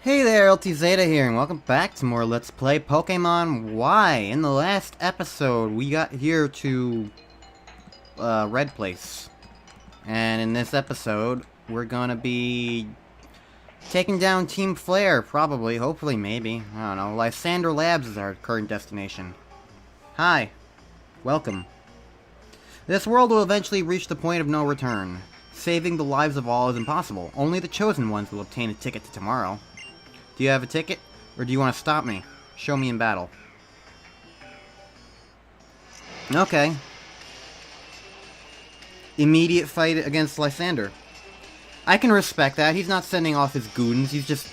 Hey there, LT Zeta here, and welcome back to more Let's Play Pokemon Y. In the last episode, we got here to Red Place. And in this episode, we're gonna be taking down Team Flare, probably, hopefully, maybe. I don't know. Lysander Labs is our current destination. Hi. Welcome. This world will eventually reach the point of no return. Saving the lives of all is impossible. Only the chosen ones will obtain a ticket to tomorrow. Do you have a ticket? Or do you want to stop me? Show me in battle. Okay. Immediate fight against Lysander. I can respect that. He's not sending off his goons. He's just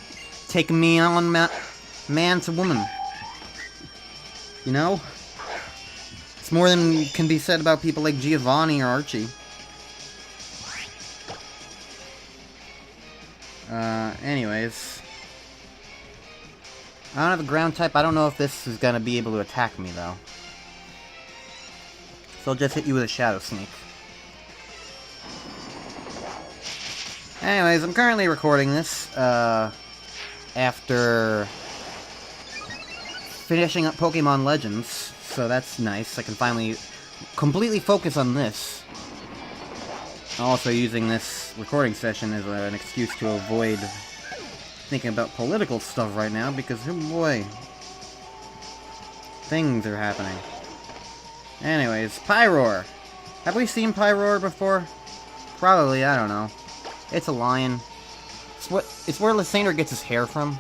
taking me on man to woman. You know? It's more than can be said about people like Giovanni or Archie. Anyways. I don't have a ground type. I don't know if this is going to be able to attack me, though. So I'll just hit you with a Shadow Sneak. Anyways, I'm currently recording this, after finishing up Pokemon Legends, so that's nice. I can finally completely focus on this. Also using this recording session as an excuse to avoid thinking about political stuff right now, because, oh boy, things are happening. Anyways, Pyroar. Have we seen Pyroar before? Probably, I don't know. It's a lion. It's where Lysander gets his hair from.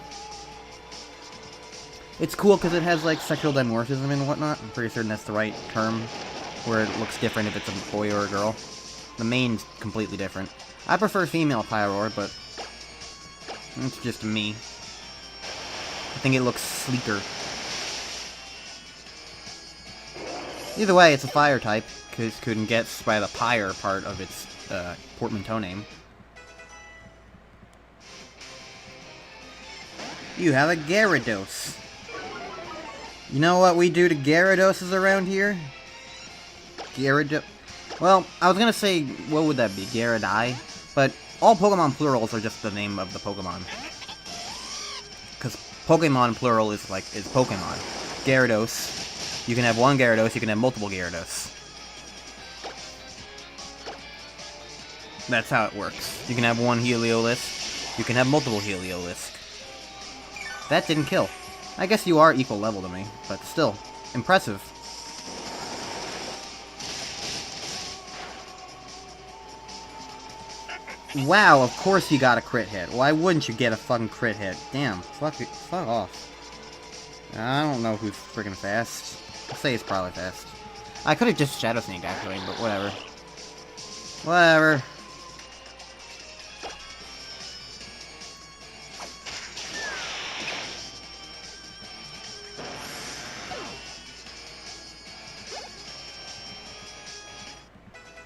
It's cool because it has, like, sexual dimorphism and whatnot. I'm pretty certain that's the right term, where it looks different if it's a boy or a girl. The mane's completely different. I prefer female Pyroar, but it's just me. I think it looks sleeker. Either way, it's a fire type, because couldn't get by the pyre part of its portmanteau name. You have a Gyarados. You know what we do to Gyaradoses around here? Gyarados. Well, I was gonna say, what would that be? Gyarados? But all Pokemon plurals are just the name of the Pokemon. Because Pokemon plural is Pokemon. Gyarados. You can have one Gyarados, you can have multiple Gyarados. That's how it works. You can have one Heliolisk, you can have multiple Heliolisk. That didn't kill. I guess you are equal level to me, but still, impressive. Wow, of course you got a crit hit. Why wouldn't you get a fucking crit hit? Damn, fuck off. I don't know who's freaking fast. I'll say he's probably fast. I could have just Shadow Sneaked actually, but whatever. Whatever.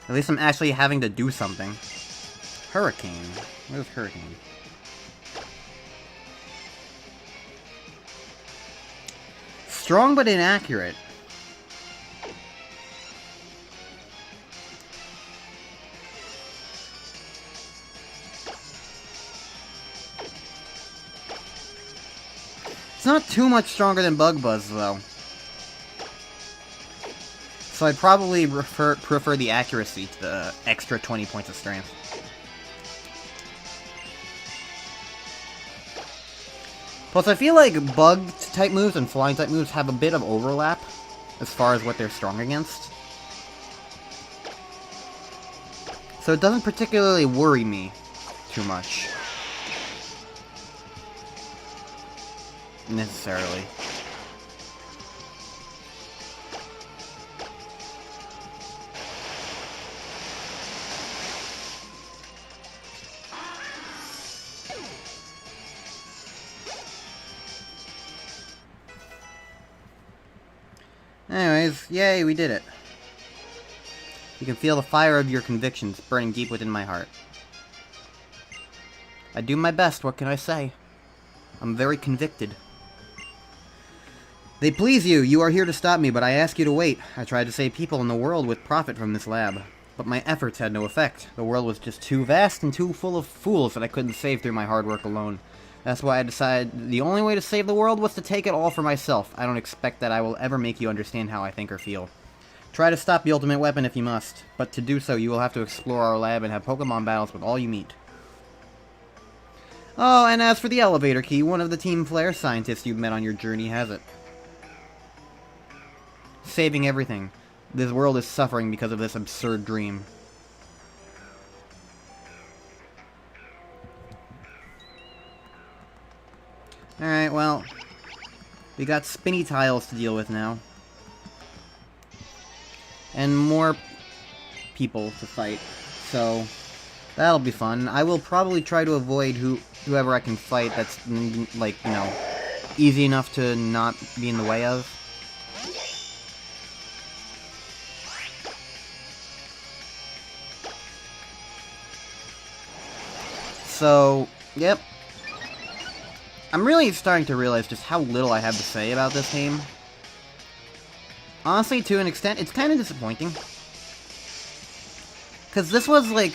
At least I'm actually having to do something. Hurricane. What is Hurricane? Strong but inaccurate. It's not too much stronger than Bug Buzz, though. So I'd probably prefer the accuracy to the extra 20 points of strength. Plus, I feel like Bug-type moves and Flying-type moves have a bit of overlap as far as what they're strong against. So it doesn't particularly worry me too much. Necessarily. Anyways, yay, we did it. You can feel the fire of your convictions burning deep within my heart. I do my best, what can I say? I'm very convicted. They please you. You are here to stop me, but I ask you to wait. I tried to save people in the world with profit from this lab. But my efforts had no effect. The world was just too vast and too full of fools that I couldn't save through my hard work alone. That's why I decided the only way to save the world was to take it all for myself. I don't expect that I will ever make you understand how I think or feel. Try to stop the ultimate weapon if you must, but to do so you will have to explore our lab and have Pokemon battles with all you meet. Oh, and as for the elevator key, one of the Team Flare scientists you've met on your journey has it. Saving everything. This world is suffering because of this absurd dream. Alright, well, we got spinny tiles to deal with now. And more people to fight, so that'll be fun. I will probably try to avoid whoever I can fight that's, like, you know, easy enough to not be in the way of. So, yep. I'm really starting to realize just how little I have to say about this game. Honestly, to an extent, it's kind of disappointing. Because this was, like...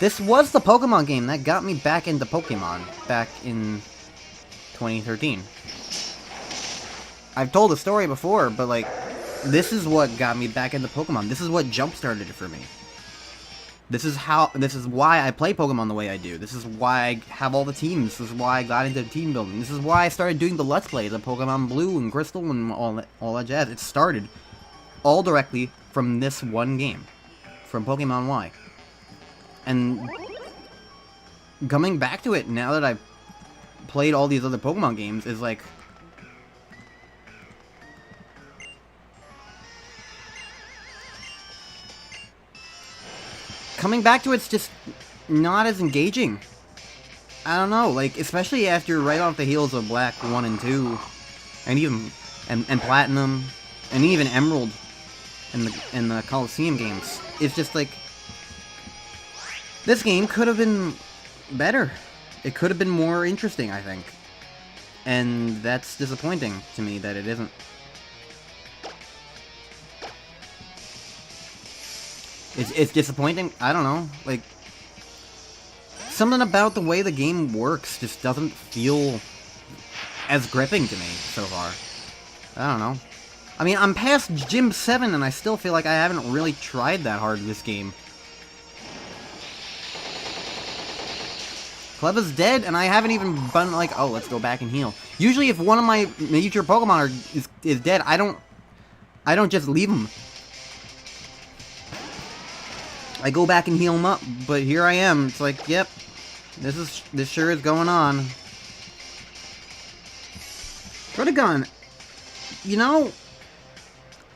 This was the Pokemon game that got me back into Pokemon back in 2013. I've told the story before, but, like, this is what got me back into Pokemon. This is what jump-started it for me. This is why I play Pokemon the way I do. This is why I have all the teams. This is why I got into team building. This is why I started doing the Let's Plays of Pokemon Blue and Crystal and all that jazz. It started all directly from this one game. From Pokemon Y. And coming back to it now that I've played all these other Pokemon games is like... Coming back to it's just not as engaging. I don't know, like, especially after right off the heels of Black 1 and 2, and even and Platinum, and even Emerald in the Coliseum games. It's just like this game could have been better. It could have been more interesting, I think. And that's disappointing to me that it isn't. It's disappointing. I don't know. Like, something about the way the game works just doesn't feel as gripping to me so far. I don't know. I mean, I'm past Gym 7 and I still feel like I haven't really tried that hard this game. Cleva's dead and I haven't even been like, oh, let's go back and heal. Usually if one of my major Pokemon is dead, I don't just leave them. I go back and heal him up, but here I am. It's like, yep, this sure is going on. Protagon, you know,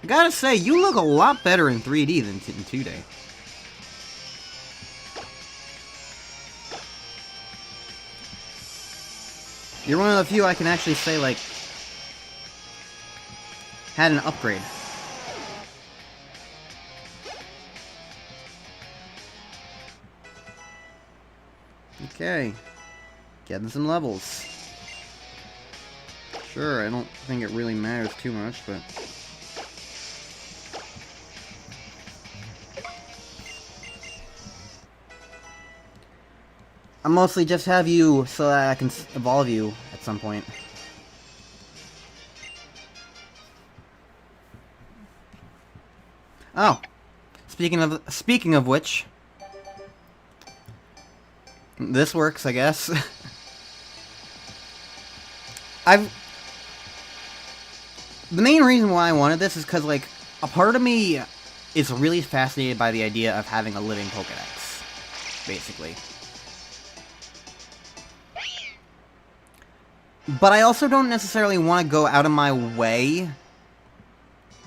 I gotta say, you look a lot better in 3D than in 2D. You're one of the few I can actually say, like, had an upgrade. Okay, getting some levels. Sure, I don't think it really matters too much, but... I mostly just have you so that I can evolve you at some point. Oh, speaking of which... This works, I guess. The main reason why I wanted this is because, like, a part of me is really fascinated by the idea of having a living Pokédex, basically. But I also don't necessarily want to go out of my way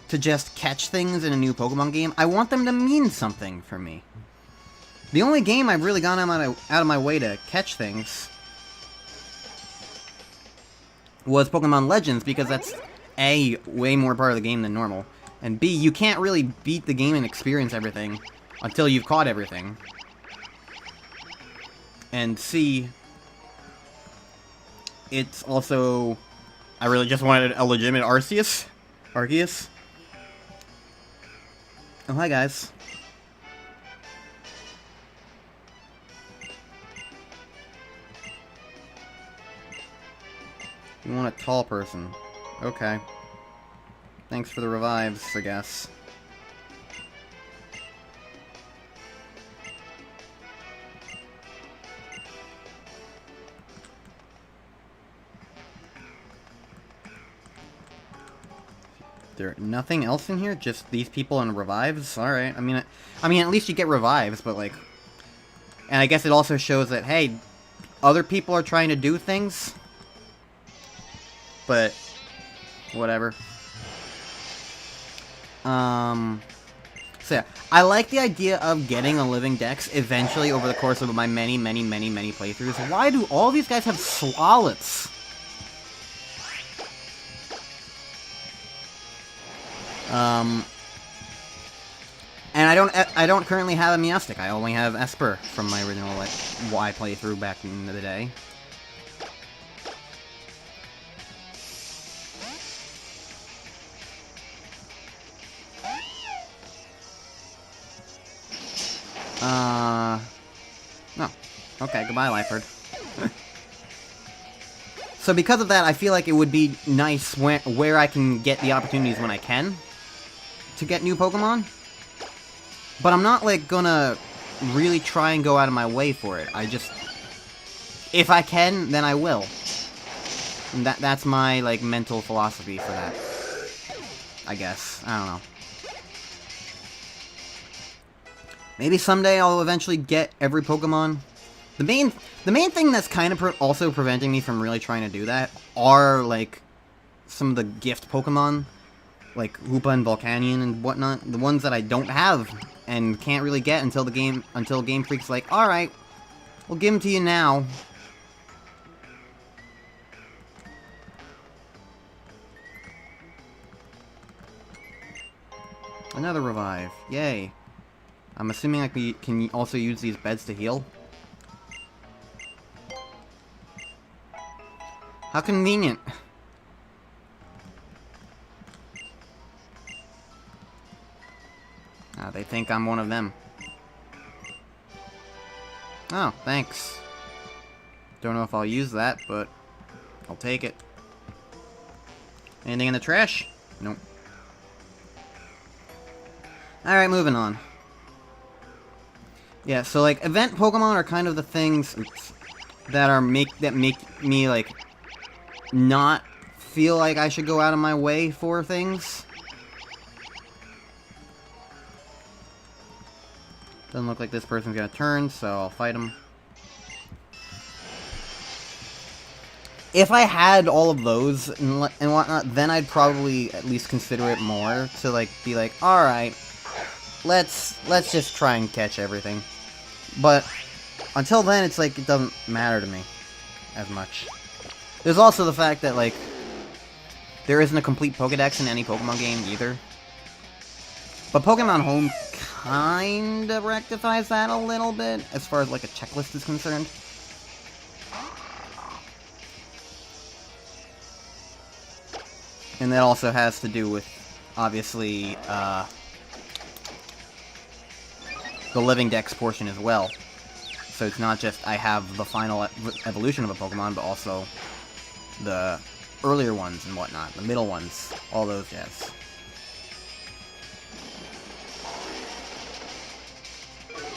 to just catch things in a new Pokemon game. I want them to mean something for me. The only game I've really gone out of my way to catch things was Pokemon Legends, because that's A, way more part of the game than normal, and B, you can't really beat the game and experience everything until you've caught everything. And C, it's also... I really just wanted a legitimate Arceus. Oh, hi guys. You want a tall person. Okay. Thanks for the revives, I guess. There nothing else in here? Just these people and revives? Alright. I mean, at least you get revives, but like... And I guess it also shows that, hey, other people are trying to do things. But... whatever. So yeah, I like the idea of getting a living dex eventually over the course of my many playthroughs. Why do all these guys have Swalots? And I don't currently have a Meowstic. I only have Esper from my original like Y playthrough back in the day. No. Okay, goodbye, Liferd. So because of that, I feel like it would be nice where I can get the opportunities when I can to get new Pokemon. But I'm not, like, gonna really try and go out of my way for it. I just... if I can, then I will. And that's my, like, mental philosophy for that. I guess. I don't know. Maybe someday I'll eventually get every Pokemon. The main thing that's kind of also preventing me from really trying to do that are, like, some of the gift Pokemon. Like Hoopa and Volcanion and whatnot. The ones that I don't have and can't really get until Game Freak's like, alright, we'll give them to you now. Another revive. Yay. I'm assuming like we can also use these beds to heal. How convenient. They think I'm one of them. Oh, thanks. Don't know if I'll use that, but I'll take it. Anything in the trash? Nope. Alright, moving on. Yeah, so like event Pokemon are kind of the things that make me like not feel like I should go out of my way for things. Doesn't look like this person's gonna turn, so I'll fight him. If I had all of those and whatnot, then I'd probably at least consider it more to like be like, all right, let's just try and catch everything. But until then, it's like it doesn't matter to me as much. There's also the fact that like there isn't a complete Pokédex in any Pokemon game either. But Pokemon Home kinda rectifies that a little bit, as far as like a checklist is concerned. And that also has to do with, obviously, the Living Dex portion as well. So it's not just I have the final evolution of a Pokemon, but also the earlier ones and whatnot, the middle ones, all those jazz.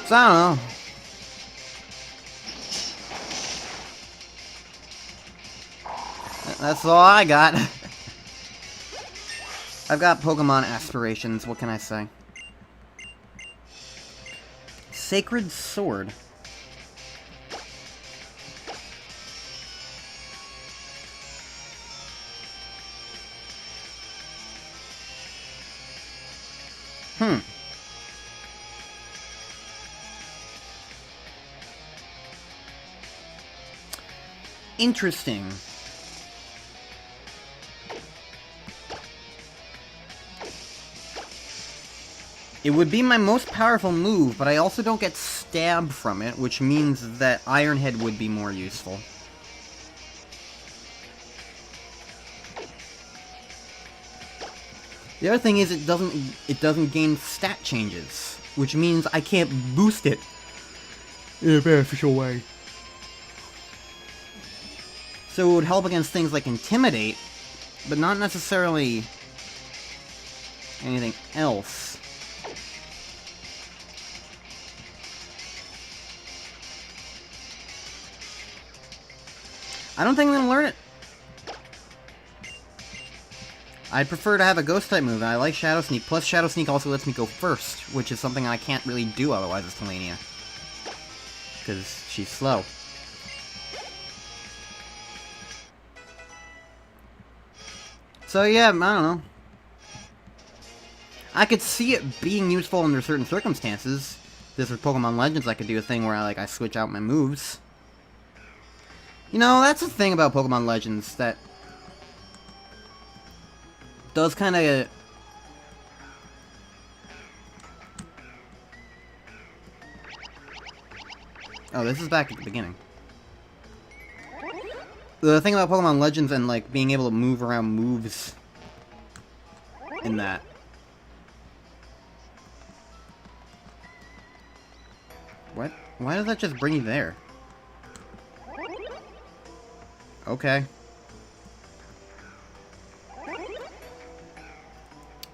So, I don't know. That's all I got. I've got Pokemon aspirations, what can I say? Sacred Sword. Interesting. It would be my most powerful move, but I also don't get stabbed from it, which means that Iron Head would be more useful. The other thing is it doesn't gain stat changes, which means I can't boost it in a beneficial way. So it would help against things like Intimidate, but not necessarily anything else. I don't think I'm gonna learn it. I'd prefer to have a Ghost type move, and I like Shadow Sneak. Plus, Shadow Sneak also lets me go first, which is something I can't really do otherwise as Talenia. Because she's slow. So yeah, I don't know. I could see it being useful under certain circumstances. This with Pokemon Legends, I could do a thing where I switch out my moves. You know, that's the thing about Pokemon Legends that does kind of... Oh, this is back at the beginning. The thing about Pokemon Legends and, like, being able to move around moves in that. What? Why does that just bring you there? Okay.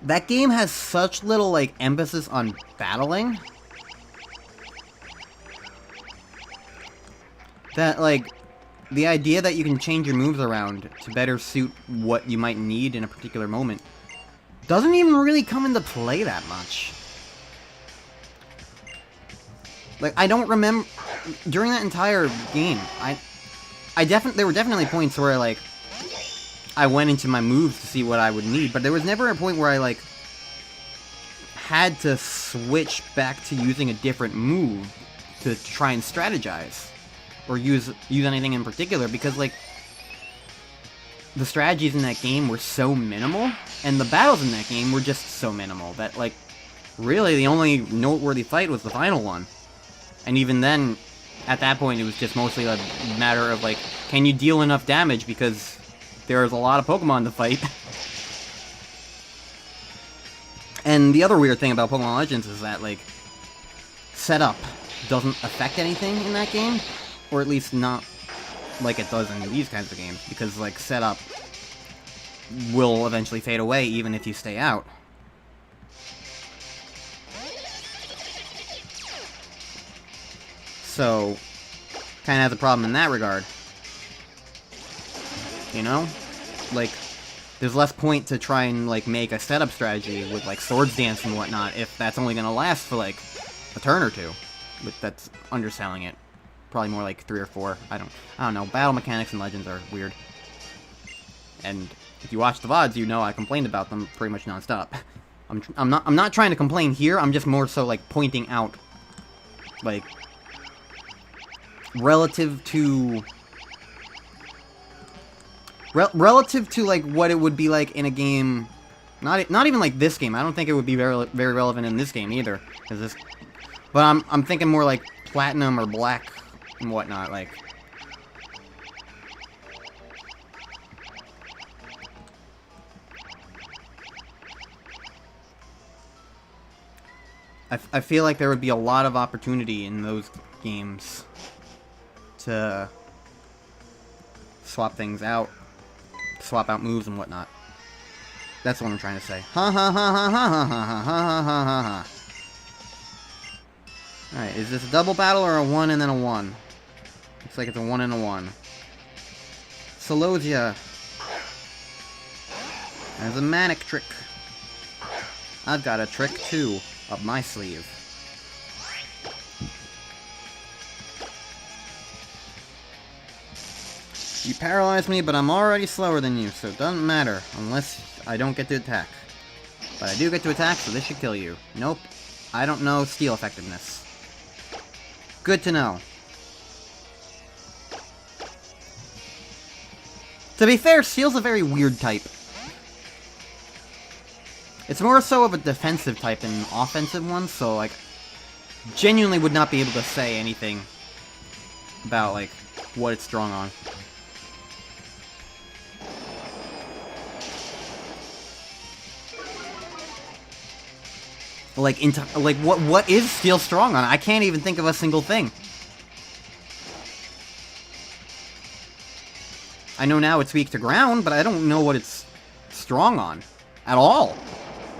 That game has such little, like, emphasis on battling that, like, the idea that you can change your moves around to better suit what you might need in a particular moment doesn't even really come into play that much. Like, I don't remember... During that entire game, there were definitely points where, like, I went into my moves to see what I would need, but there was never a point where I, like, had to switch back to using a different move to try and strategize. Or use anything in particular, because, like, the strategies in that game were so minimal, and the battles in that game were just so minimal, that, like, really the only noteworthy fight was the final one. And even then, at that point, it was just mostly a matter of, like, can you deal enough damage, because there's a lot of Pokemon to fight. And the other weird thing about Pokemon Legends is that, like, setup doesn't affect anything in that game. Or at least not like it does in these kinds of games, because, like, setup will eventually fade away even if you stay out. So, kinda has a problem in that regard. You know? Like, there's less point to try and, like, make a setup strategy with, like, Swords Dance and whatnot if that's only gonna last for, like, a turn or two. But that's underselling it. Probably more like 3 or 4. I don't know. Battle mechanics in Legends are weird. And if you watch the VODs, you know I complained about them pretty much nonstop. I'm not trying to complain here. I'm just more so, like, pointing out, like, relative to like what it would be like in a game. Not even like this game. I don't think it would be very relevant in this game either. But I'm thinking more like Platinum or Black and whatnot, like. I feel like there would be a lot of opportunity in those games to swap things out, swap out moves and whatnot. That's what I'm trying to say. Ha ha ha ha ha ha ha ha ha ha ha. Alright, is this a double battle or a 1 and then a 1? Looks like it's a 1 and a 1. Solosia. There's a manic trick. I've got a trick too, up my sleeve. You paralyzed me, but I'm already slower than you, so it doesn't matter, unless I don't get to attack. But I do get to attack, so this should kill you. Nope. I don't know steel effectiveness. Good to know. To be fair, Steel's a very weird type. It's more so of a defensive type than an offensive one, so, like, genuinely would not be able to say anything about, like, what it's strong on. Like, what is Steel strong on? I can't even think of a single thing. I know now it's weak to ground, but I don't know what it's strong on. At all.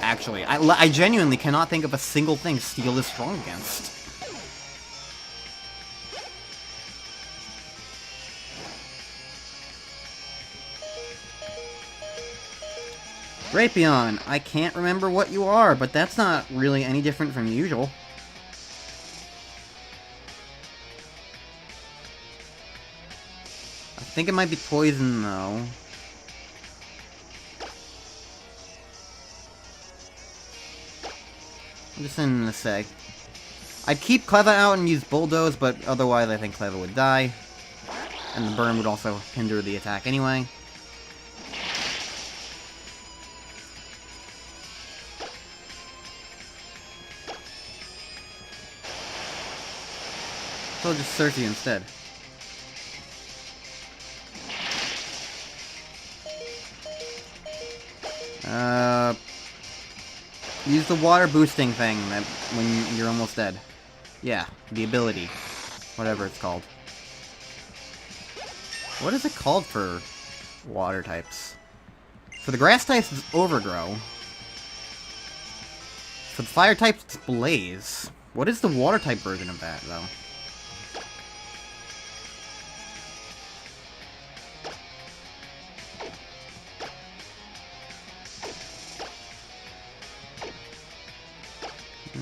Actually, I genuinely cannot think of a single thing steel is strong against. Drapion, I can't remember what you are, but that's not really any different from usual. I think it might be poison, though. I'm just in a sec. I'd keep Cleva out and use Bulldoze, but otherwise I think Cleva would die. And the burn would also hinder the attack anyway. So I'll just Cersei instead. Use the water boosting thing that when you're almost dead. Yeah, the ability. Whatever it's called. What is it called for water types? For the grass types, it's Overgrow. For the fire types, it's Blaze. What is the water type version of that, though?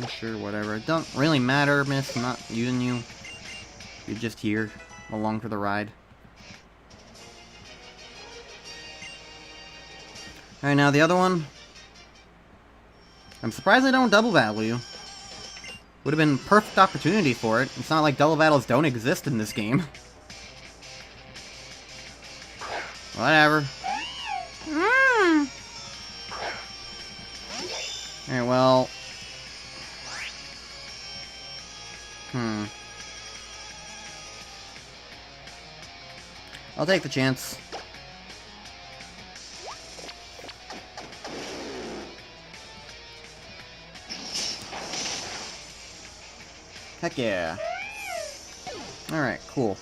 Sure, whatever. It don't really matter, miss. I'm not using you. You're just here, along for the ride. Alright, now the other one. I'm surprised I don't double battle you. Would have been a perfect opportunity for it. It's not like double battles don't exist in this game. Whatever. Alright, well... I'll take the chance. Heck yeah. Alright, cool.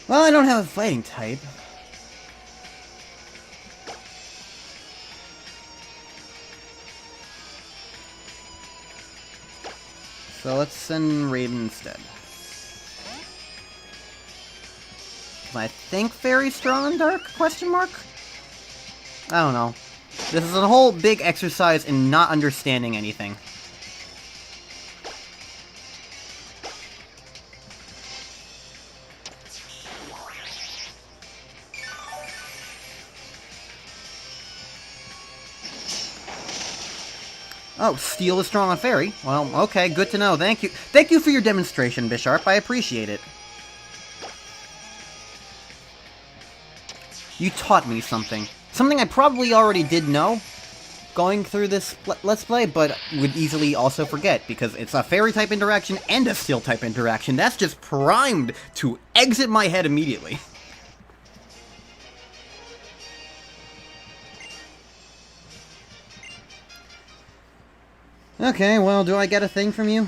Well, I don't have a fighting type. So let's send Raven instead. I think Fairy strong and dark? Question mark? I don't know. This is a whole big exercise in not understanding anything. Oh, steel is strong on Fairy. Well, okay, good to know. Thank you. Thank you for your demonstration, Bisharp. I appreciate it. You taught me something. Something I probably already did know going through this Let's Play, but would easily also forget, because it's a Fairy-type interaction and a Steel-type interaction. That's just primed to exit my head immediately. Okay, well, do I get a thing from you?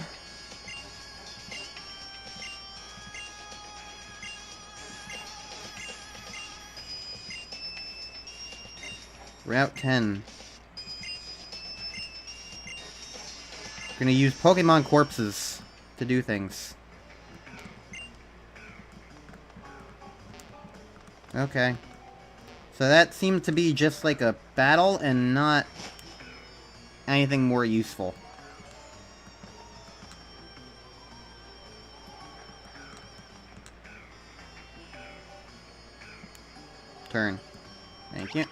Route 10. Gonna use Pokemon corpses to do things. Okay. So that seemed to be just like a battle and not anything more useful. Turn. Thank you.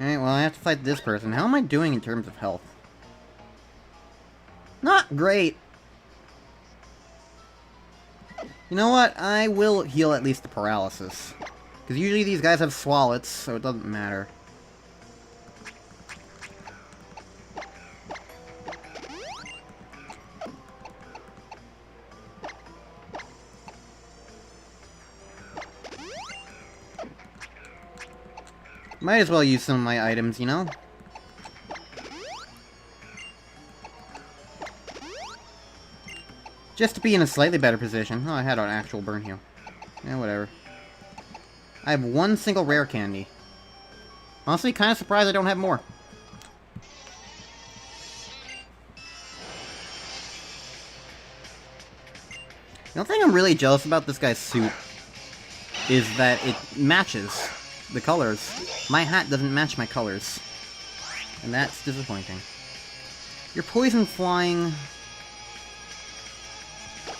Alright, well I have to fight this person. How am I doing in terms of health? Not great! You know what? I will heal at least the paralysis. Because usually these guys have Swalots, so it doesn't matter. Might as well use some of my items, you know? Just to be in a slightly better position. Oh, I had an actual burn heal. Yeah, whatever. I have one single rare candy. Honestly, kind of surprised I don't have more. The only thing I'm really jealous about this guy's suit is that it matches the colors. My hat doesn't match my colors. And that's disappointing. Your poison flying...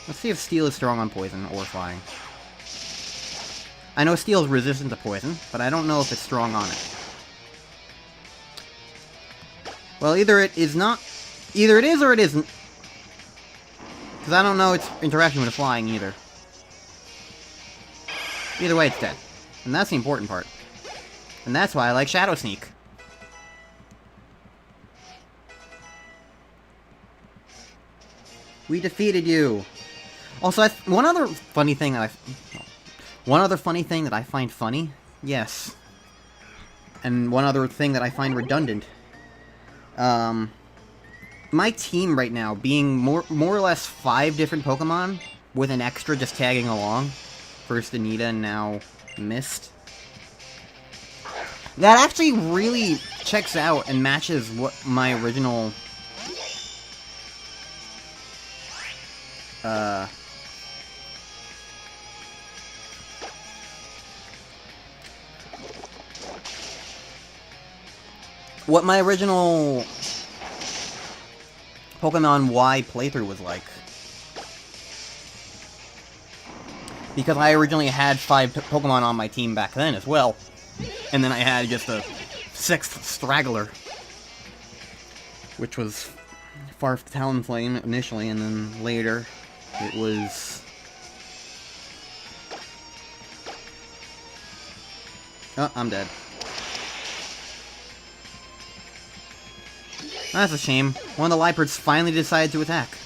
Let's see if steel is strong on poison or flying. I know steel is resistant to poison, but I don't know if it's strong on it. Well, either it is not... Either it is or it isn't. Because I don't know its interaction with flying either. Either way, it's dead. And that's the important part. And that's why I like Shadow Sneak. We defeated you. Also, one other funny thing that I find funny, yes, and one other thing that I find redundant. My team right now being more or less 5 different Pokemon with an extra just tagging along. First Anita and now Mist. That actually really checks out and matches what my original Pokemon Y playthrough was like. Because I originally had 5 Pokemon on my team back then as well. And then I had just a 6th straggler. Which was Farf Talonflame initially, and then later it was... Oh, I'm dead. That's a shame. One of the Liepirds finally decided to attack.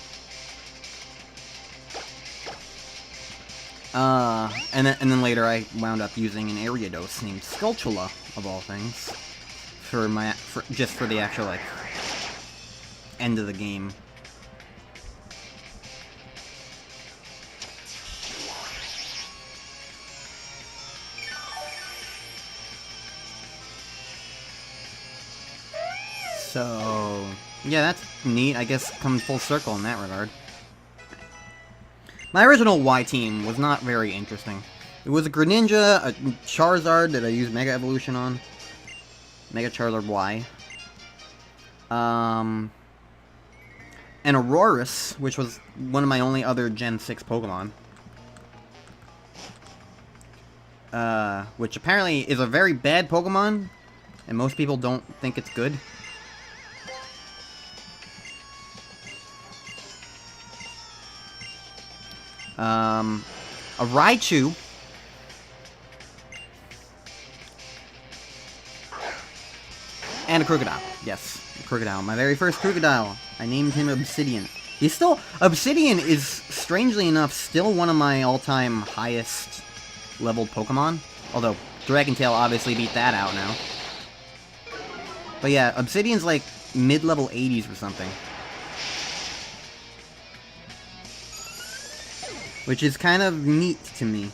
And then later I wound up using an Ariados named Skulltula, of all things, for the actual, like, end of the game. So, yeah, that's neat. I guess comes full circle in that regard. My original Y team was not very interesting. It was a Greninja, a Charizard that I used Mega Evolution on. Mega Charizard Y. An Aurorus, which was one of my only other Gen 6 Pokemon. Which apparently is a very bad Pokemon, and most people don't think it's good. A Raichu. And a Crocodile. Yes, a Crocodile. My very first Crocodile. I named him Obsidian. He's still... Obsidian is, strangely enough, still one of my all-time highest leveled Pokemon. Although, Dragon Tail obviously beat that out now. But yeah, Obsidian's like mid-level 80s or something. Which is kind of neat to me.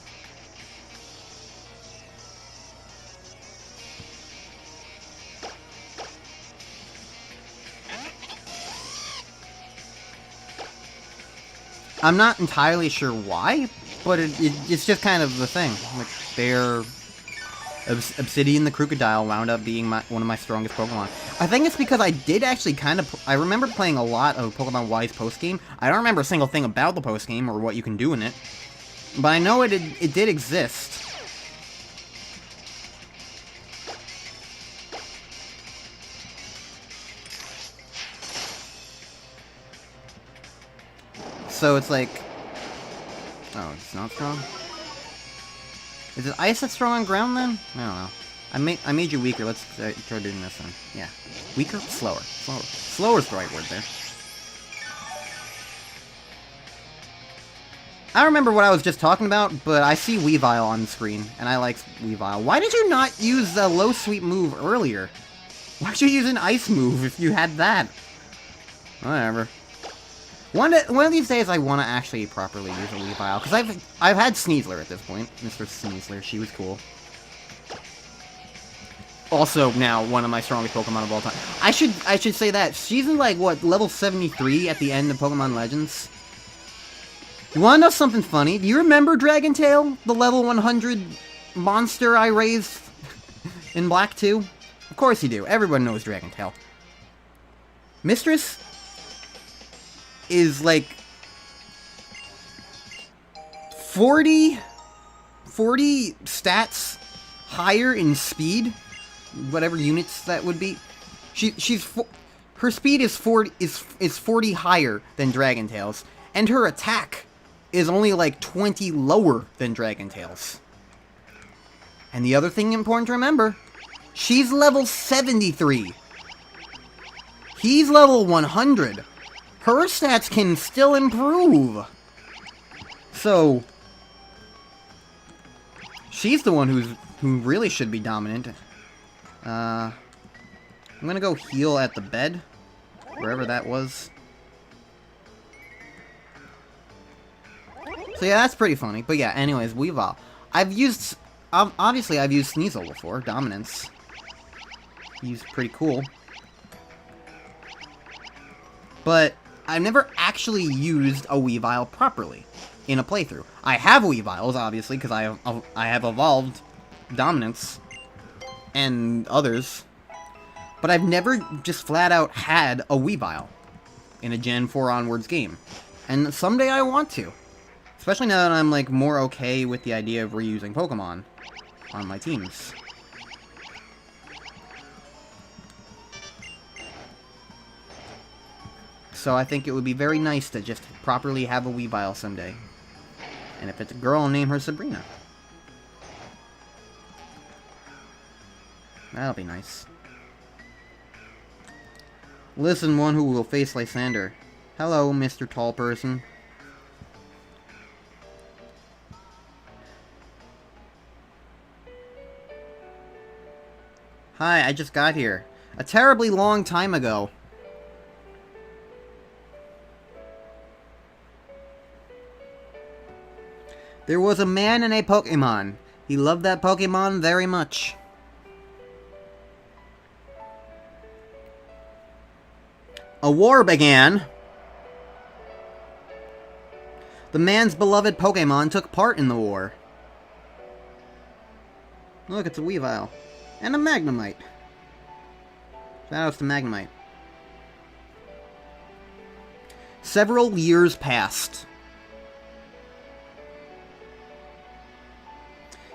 I'm not entirely sure why, but it's just kind of the thing. Like, they're... Obsidian the Crocodile wound up being one of my strongest Pokemon. I think it's because I did actually kind of... I remember playing a lot of Pokemon Y's postgame. I don't remember a single thing about the postgame or what you can do in it. But I know it did exist. So it's like... Oh, it's not strong? Is it ice that's strong on ground then? I don't know. I made you weaker. Let's try doing this then. Yeah. Weaker? Slower. Slower. Slower is the right word there. I don't remember what I was just talking about, but I see Weavile on the screen, and I like Weavile. Why did you not use the low sweep move earlier? Why'd you use an ice move if you had that? Whatever. One of these days, I want to actually properly use a Weavile, because I've had Sneasler at this point. Mr. Sneasler, she was cool. Also, now, one of my strongest Pokemon of all time. I should say that. She's in, like, what, level 73 at the end of Pokemon Legends? You wanna know something funny? Do you remember Dragon Tail? The level 100 monster I raised in Black 2? Of course you do. Everyone knows Dragon Tail. Mistress is, like, 40 stats higher in speed, whatever units that would be. Her speed is 40 higher than Dragon Tail's, and her attack is only like 20 lower than Dragon Tail's. And the other thing important to remember, she's level 73. He's level 100. Her stats can still improve. So, she's the one who really should be dominant. I'm gonna go heal at the bed, wherever that was. So yeah, that's pretty funny. But yeah, anyways, Weavile. Obviously I've used Sneasel before, Dominance. He's pretty cool. But I've never actually used a Weavile properly in a playthrough. I have Weaviles, obviously, because I have evolved Dominance and others. But I've never just flat out had a Weavile in a Gen 4 onwards game. And someday I want to. Especially now that I'm, like, more okay with the idea of reusing Pokemon on my teams. So I think it would be very nice to just properly have a Weavile someday. And if it's a girl, I'll name her Sabrina. That'll be nice. Listen, one who will face Lysander. Hello, Mr. Tall Person. Hi, I just got here. A terribly long time ago. There was a man and a Pokemon. He loved that Pokemon very much. A war began. The man's beloved Pokemon took part in the war. Look, it's a Weavile. And a Magnemite. Shout outs to Magnemite. Several years passed.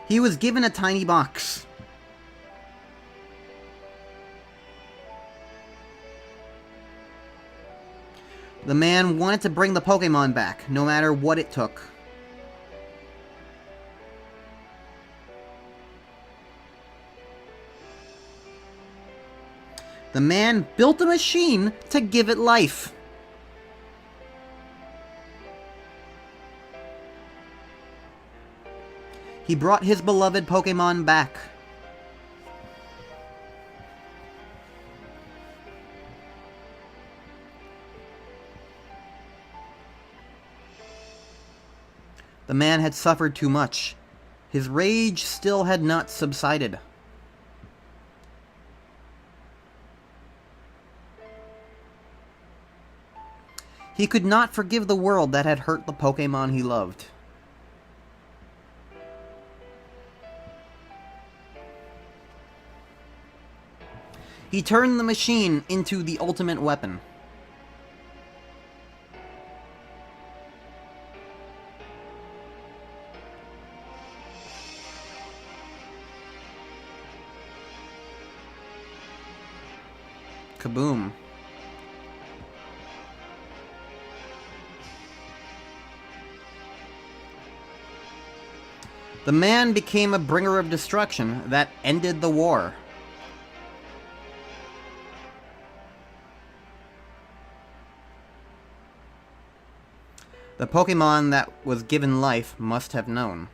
He was given a tiny box. The man wanted to bring the Pokemon back, no matter what it took. The man built a machine to give it life. He brought his beloved Pokemon back. The man had suffered too much. His rage still had not subsided. He could not forgive the world that had hurt the Pokemon he loved. He turned the machine into the ultimate weapon. Kaboom. The man became a bringer of destruction that ended the war. The Pokemon that was given life must have known.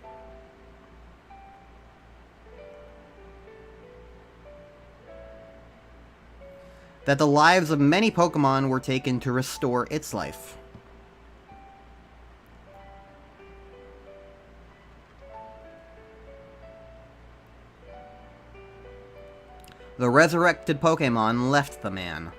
That the lives of many Pokemon were taken to restore its life. The resurrected Pokemon left the man.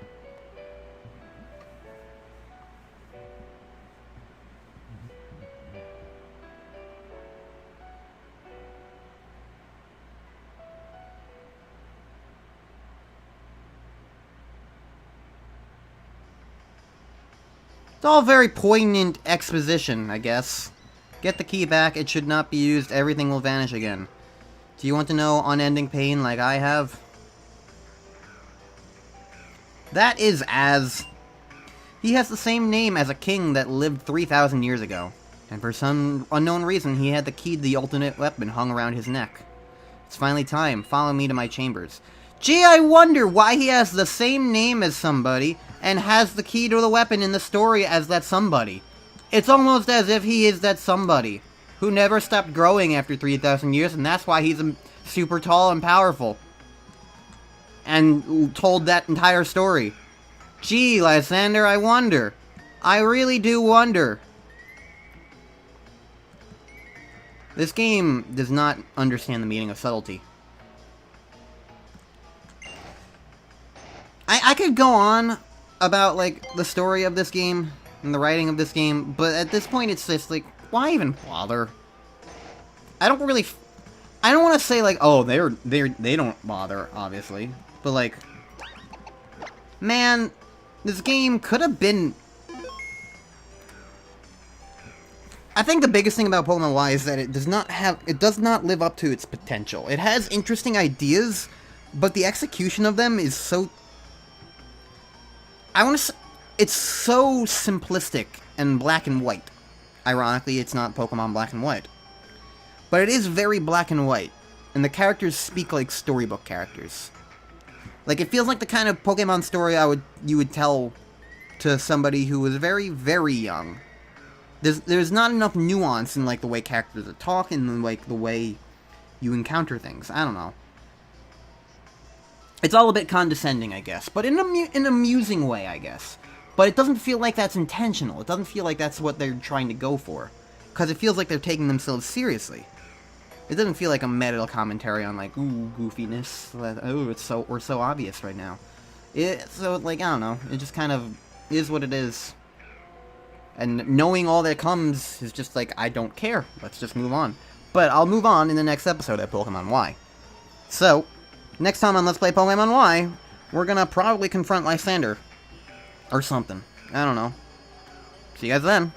It's all very poignant exposition, I guess. Get the key back, it should not be used, everything will vanish again. Do you want to know unending pain like I have? That is Az. He has the same name as a king that lived 3,000 years ago. And for some unknown reason, he had the key to the ultimate weapon hung around his neck. It's finally time. Follow me to my chambers. Gee, I wonder why he has the same name as somebody and has the key to the weapon in the story as that somebody. It's almost as if he is that somebody who never stopped growing after 3,000 years, and that's why he's super tall and powerful. And told that entire story. Gee, Lysander, I wonder. I really do wonder. This game does not understand the meaning of subtlety. I could go on about, like, the story of this game and the writing of this game, but at this point it's just, like, why even bother? I don't want to say, like, oh, they don't bother, obviously. But, like, man, this game could have been... I think the biggest thing about Pokemon Y is that it does not live up to its potential. It has interesting ideas, but the execution of them is so... it's so simplistic and black and white. Ironically, it's not Pokemon Black and White. But it is very black and white, and the characters speak like storybook characters. Like, it feels like the kind of Pokemon story you would tell to somebody who was very, very young. There's not enough nuance in, like, the way characters are talking and, like, the way you encounter things. I don't know. It's all a bit condescending, I guess, but in an amusing way, I guess. But it doesn't feel like that's intentional. It doesn't feel like that's what they're trying to go for. Because it feels like they're taking themselves seriously. It doesn't feel like a meta commentary on, like, ooh, goofiness. Ooh, we're so obvious right now. So, like, I don't know. It just kind of is what it is. And knowing all that comes is just like, I don't care. Let's just move on. But I'll move on in the next episode of Pokemon Y. So, next time on Let's Play Pokemon Y, we're gonna probably confront Lysander. Or something. I don't know. See you guys then.